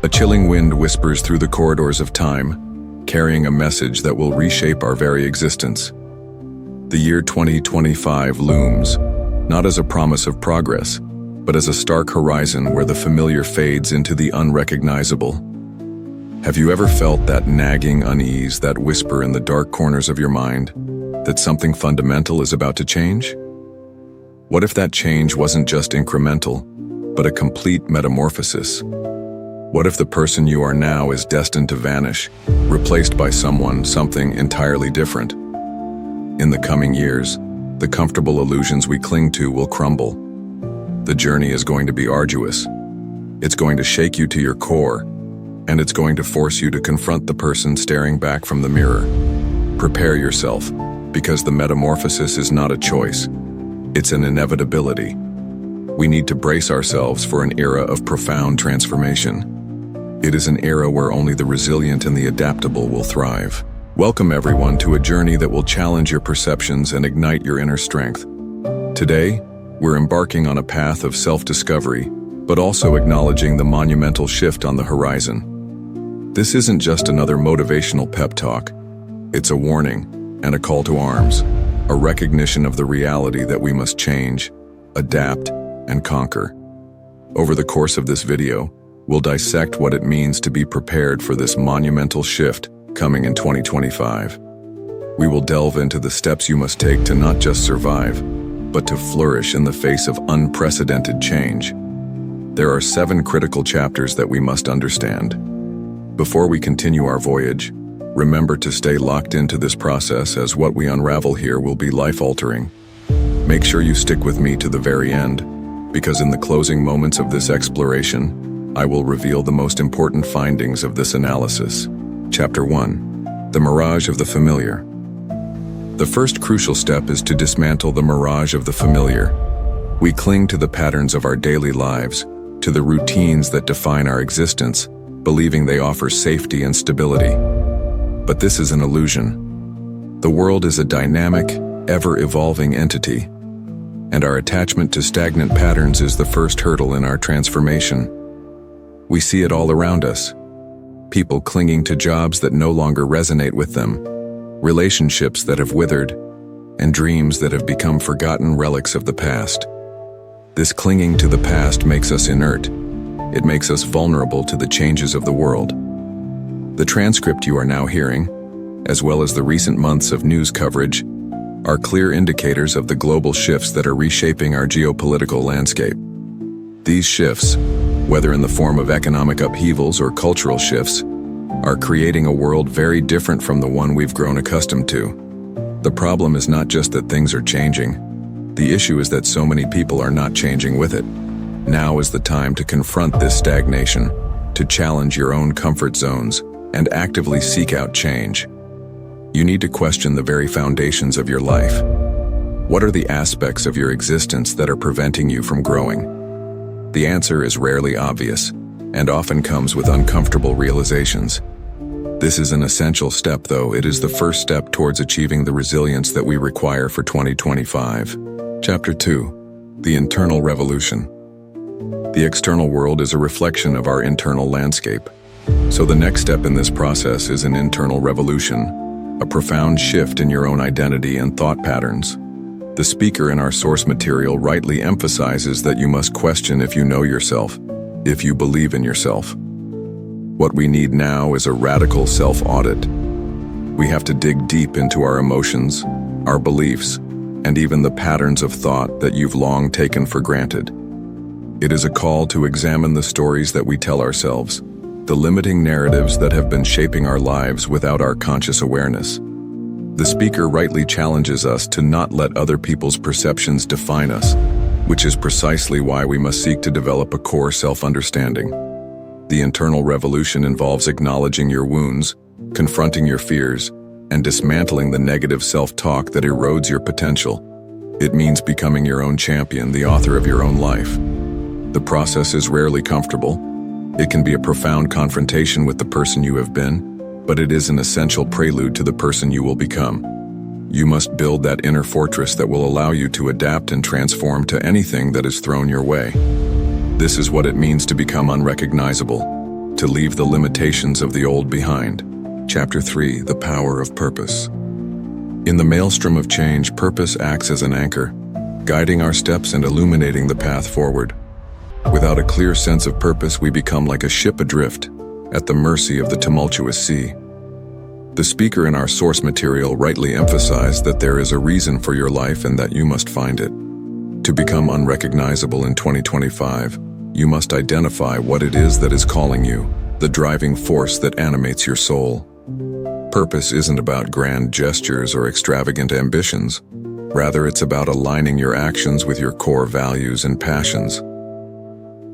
A chilling wind whispers through the corridors of time, carrying a message that will reshape our very existence. The year 2025 looms, not as a promise of progress, but as a stark horizon where the familiar fades into the unrecognizable. Have you ever felt that nagging unease, that whisper in the dark corners of your mind, that something fundamental is about to change? What if that change wasn't just incremental, but a complete metamorphosis? What if the person you are now is destined to vanish, replaced by something entirely different? In the coming years, the comfortable illusions we cling to will crumble. The journey is going to be arduous. It's going to shake you to your core, and it's going to force you to confront the person staring back from the mirror. Prepare yourself, because the metamorphosis is not a choice. It's an inevitability. We need to brace ourselves for an era of profound transformation. It is an era where only the resilient and the adaptable will thrive. Welcome everyone to a journey that will challenge your perceptions and ignite your inner strength. Today, we're embarking on a path of self-discovery, but also acknowledging the monumental shift on the horizon. This isn't just another motivational pep talk. It's a warning and a call to arms, a recognition of the reality that we must change, adapt, and conquer. Over the course of this video, we'll dissect what it means to be prepared for this monumental shift coming in 2025. We will delve into the steps you must take to not just survive, but to flourish in the face of unprecedented change. There are 7 critical chapters that we must understand. Before we continue our voyage, remember to stay locked into this process, as what we unravel here will be life-altering. Make sure you stick with me to the very end, because in the closing moments of this exploration, I will reveal the most important findings of this analysis. Chapter 1. The Mirage of the Familiar. The first crucial step is to dismantle the mirage of the familiar. We cling to the patterns of our daily lives, to the routines that define our existence, believing they offer safety and stability. But this is an illusion. The world is a dynamic, ever-evolving entity, and our attachment to stagnant patterns is the first hurdle in our transformation. We see it all around us. People clinging to jobs that no longer resonate with them, relationships that have withered, and dreams that have become forgotten relics of the past. This clinging to the past makes us inert. It makes us vulnerable to the changes of the world. The transcript you are now hearing, as well as the recent months of news coverage, are clear indicators of the global shifts that are reshaping our geopolitical landscape. These shifts, whether in the form of economic upheavals or cultural shifts, are creating a world very different from the one we've grown accustomed to. The problem is not just that things are changing. The issue is that so many people are not changing with it. Now is the time to confront this stagnation, to challenge your own comfort zones, and actively seek out change. You need to question the very foundations of your life. What are the aspects of your existence that are preventing you from growing? The answer is rarely obvious, and often comes with uncomfortable realizations. This is an essential step, though. It is the first step towards achieving the resilience that we require for 2025. Chapter 2. The Internal Revolution. The external world is a reflection of our internal landscape. So the next step in this process is an internal revolution, a profound shift in your own identity and thought patterns. The speaker in our source material rightly emphasizes that you must question if you know yourself, if you believe in yourself. What we need now is a radical self-audit. We have to dig deep into our emotions, our beliefs, and even the patterns of thought that you've long taken for granted. It is a call to examine the stories that we tell ourselves, the limiting narratives that have been shaping our lives without our conscious awareness. The speaker rightly challenges us to not let other people's perceptions define us, which is precisely why we must seek to develop a core self-understanding. The internal revolution involves acknowledging your wounds, confronting your fears, and dismantling the negative self-talk that erodes your potential. It means becoming your own champion, the author of your own life. The process is rarely comfortable. It can be a profound confrontation with the person you have been, but it is an essential prelude to the person you will become. You must build that inner fortress that will allow you to adapt and transform to anything that is thrown your way. This is what it means to become unrecognizable, to leave the limitations of the old behind. Chapter 3: The Power of Purpose. In the maelstrom of change, purpose acts as an anchor, guiding our steps and illuminating the path forward. Without a clear sense of purpose, we become like a ship adrift, at the mercy of the tumultuous sea. The speaker in our source material rightly emphasized that there is a reason for your life and that you must find it. To become unrecognizable in 2025, you must identify what it is that is calling you, the driving force that animates your soul. Purpose isn't about grand gestures or extravagant ambitions. Rather, it's about aligning your actions with your core values and passions.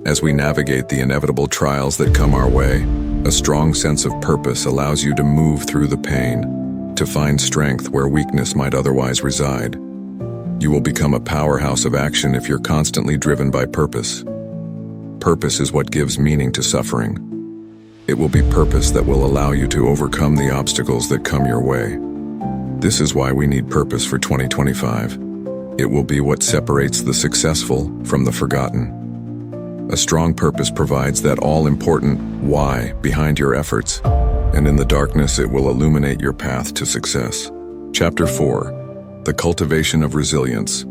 As we navigate the inevitable trials that come our way, a strong sense of purpose allows you to move through the pain, to find strength where weakness might otherwise reside. You will become a powerhouse of action if you're constantly driven by purpose. Purpose is what gives meaning to suffering. It will be purpose that will allow you to overcome the obstacles that come your way. This is why we need purpose for 2025. It will be what separates the successful from the forgotten. A strong purpose provides that all-important why behind your efforts, and in the darkness it will illuminate your path to success. Chapter 4: The Cultivation of Resilience.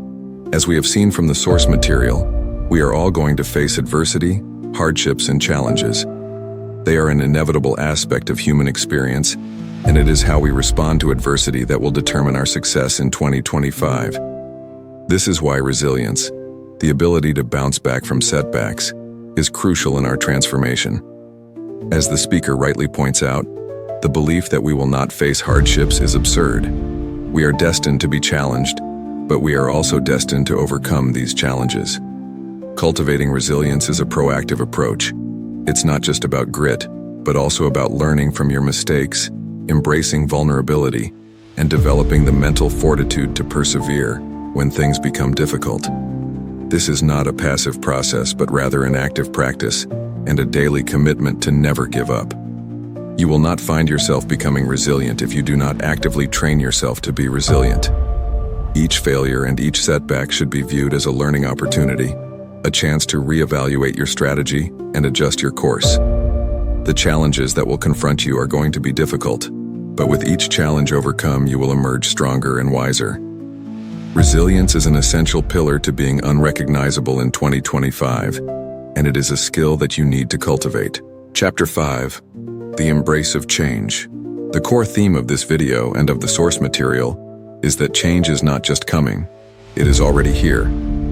As we have seen from the source material, we are all going to face adversity, hardships, and challenges. They are an inevitable aspect of human experience, and it is how we respond to adversity that will determine our success in 2025. This is why resilience, the ability to bounce back from setbacks, is crucial in our transformation. As the speaker rightly points out, the belief that we will not face hardships is absurd. We are destined to be challenged, but we are also destined to overcome these challenges. Cultivating resilience is a proactive approach. It's not just about grit, but also about learning from your mistakes, embracing vulnerability, and developing the mental fortitude to persevere when things become difficult. This is not a passive process, but rather an active practice and a daily commitment to never give up. You will not find yourself becoming resilient if you do not actively train yourself to be resilient. Each failure and each setback should be viewed as a learning opportunity, a chance to reevaluate your strategy and adjust your course. The challenges that will confront you are going to be difficult, but with each challenge overcome, you will emerge stronger and wiser. Resilience is an essential pillar to being unrecognizable in 2025, and it is a skill that you need to cultivate. Chapter 5: The Embrace of Change. The core theme of this video and of the source material is that change is not just coming, it is already here,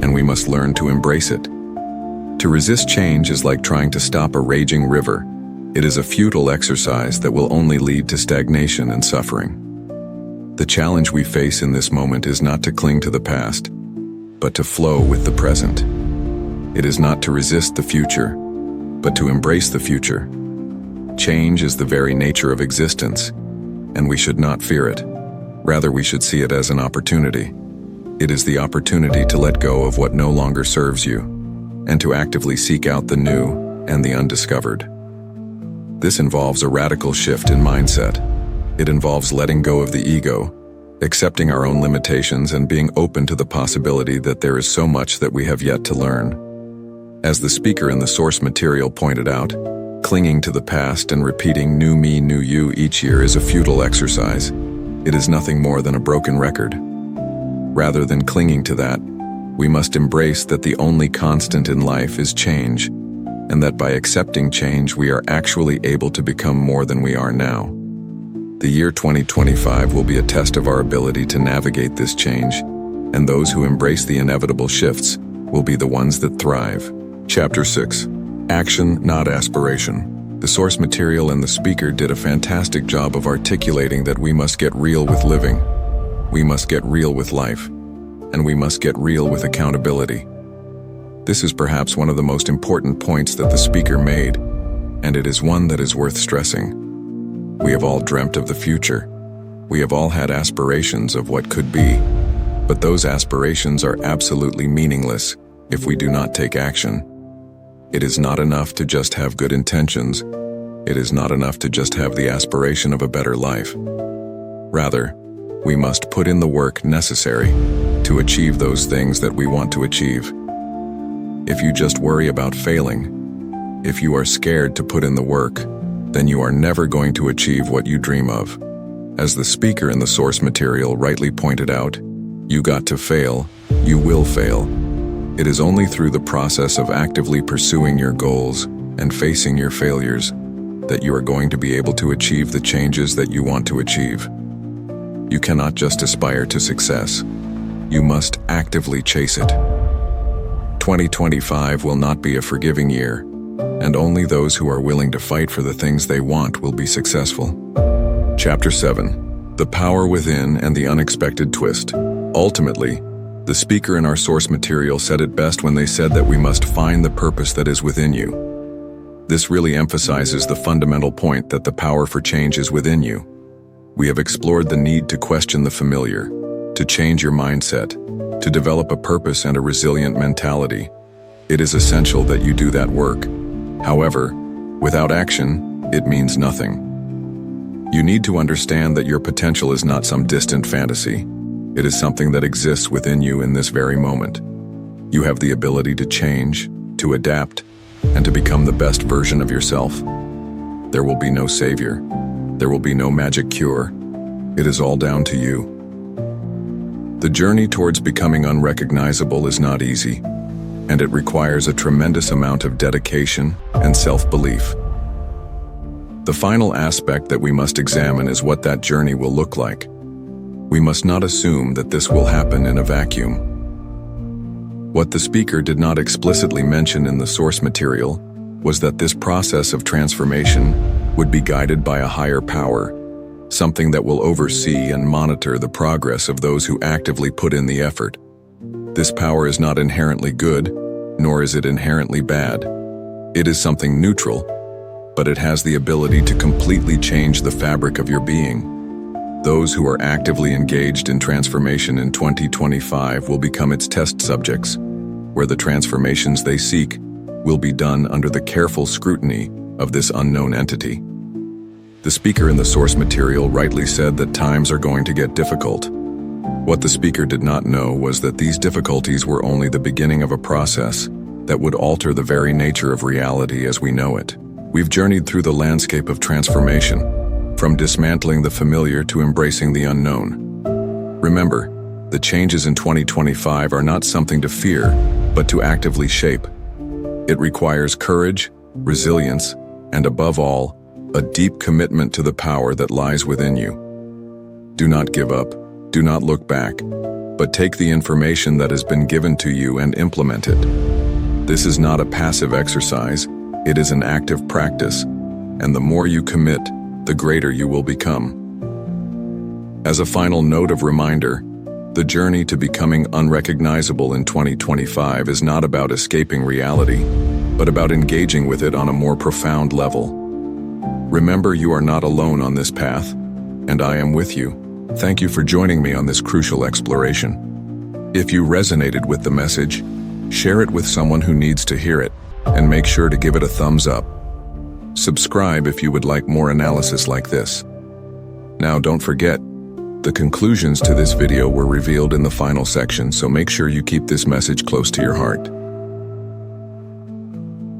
and we must learn to embrace it. To resist change is like trying to stop a raging river. It is a futile exercise that will only lead to stagnation and suffering. The challenge we face in this moment is not to cling to the past, but to flow with the present. It is not to resist the future, but to embrace the future. Change is the very nature of existence, and we should not fear it. Rather, we should see it as an opportunity. It is the opportunity to let go of what no longer serves you, and to actively seek out the new and the undiscovered. This involves a radical shift in mindset. It involves letting go of the ego, accepting our own limitations, and being open to the possibility that there is so much that we have yet to learn. As the speaker in the source material pointed out, clinging to the past and repeating "new me, new you" each year is a futile exercise. It is nothing more than a broken record. Rather than clinging to that, we must embrace that the only constant in life is change, and that by accepting change, we are actually able to become more than we are now. The year 2025 will be a test of our ability to navigate this change, and those who embrace the inevitable shifts will be the ones that thrive. Chapter 6: Action, Not Aspiration. The source material and the speaker did a fantastic job of articulating that we must get real with living, we must get real with life, and we must get real with accountability. This is perhaps one of the most important points that the speaker made, and it is one that is worth stressing. We have all dreamt of the future. We have all had aspirations of what could be, but those aspirations are absolutely meaningless if we do not take action. It is not enough to just have good intentions. It is not enough to just have the aspiration of a better life. Rather, we must put in the work necessary to achieve those things that we want to achieve. If you just worry about failing, If you are scared to put in the work, then you are never going to achieve what you dream of. As the speaker in the source material rightly pointed out, you got to fail, you will fail. It is only through the process of actively pursuing your goals and facing your failures that you are going to be able to achieve the changes that you want to achieve. You cannot just aspire to success. You must actively chase it. 2025 will not be a forgiving year, and only those who are willing to fight for the things they want will be successful. Chapter 7. The Power Within and the Unexpected Twist. Ultimately, the speaker in our source material said it best when they said that we must find the purpose that is within you. This really emphasizes the fundamental point that the power for change is within you. We have explored the need to question the familiar, to change your mindset, to develop a purpose and a resilient mentality. It is essential that you do that work. However, without action, it means nothing. You need to understand that your potential is not some distant fantasy. It is something that exists within you in this very moment. You have the ability to change, to adapt, and to become the best version of yourself. There will be no savior. There will be no magic cure. It is all down to you. The journey towards becoming unrecognizable is not easy, and it requires a tremendous amount of dedication and self-belief. The final aspect that we must examine is what that journey will look like. We must not assume that this will happen in a vacuum. What the speaker did not explicitly mention in the source material was that this process of transformation would be guided by a higher power, something that will oversee and monitor the progress of those who actively put in the effort. This power is not inherently good, nor is it inherently bad. It is something neutral, but it has the ability to completely change the fabric of your being. Those who are actively engaged in transformation in 2025 will become its test subjects, where the transformations they seek will be done under the careful scrutiny of this unknown entity. The speaker in the source material rightly said that times are going to get difficult. What the speaker did not know was that these difficulties were only the beginning of a process that would alter the very nature of reality as we know it. We've journeyed through the landscape of transformation, from dismantling the familiar to embracing the unknown. Remember, the changes in 2025 are not something to fear, but to actively shape. It requires courage, resilience, and above all, a deep commitment to the power that lies within you. Do not give up, do not look back, but take the information that has been given to you and implement it. This is not a passive exercise, it is an active practice, and the more you commit, the greater you will become. As a final note of reminder, the journey to becoming unrecognizable in 2025 is not about escaping reality, but about engaging with it on a more profound level. Remember, you are not alone on this path, and I am with you. Thank you for joining me on this crucial exploration. If you resonated with the message, share it with someone who needs to hear it, and make sure to give it a thumbs up. Subscribe if you would like more analysis like this. Now don't forget, the conclusions to this video were revealed in the final section, so make sure you keep this message close to your heart.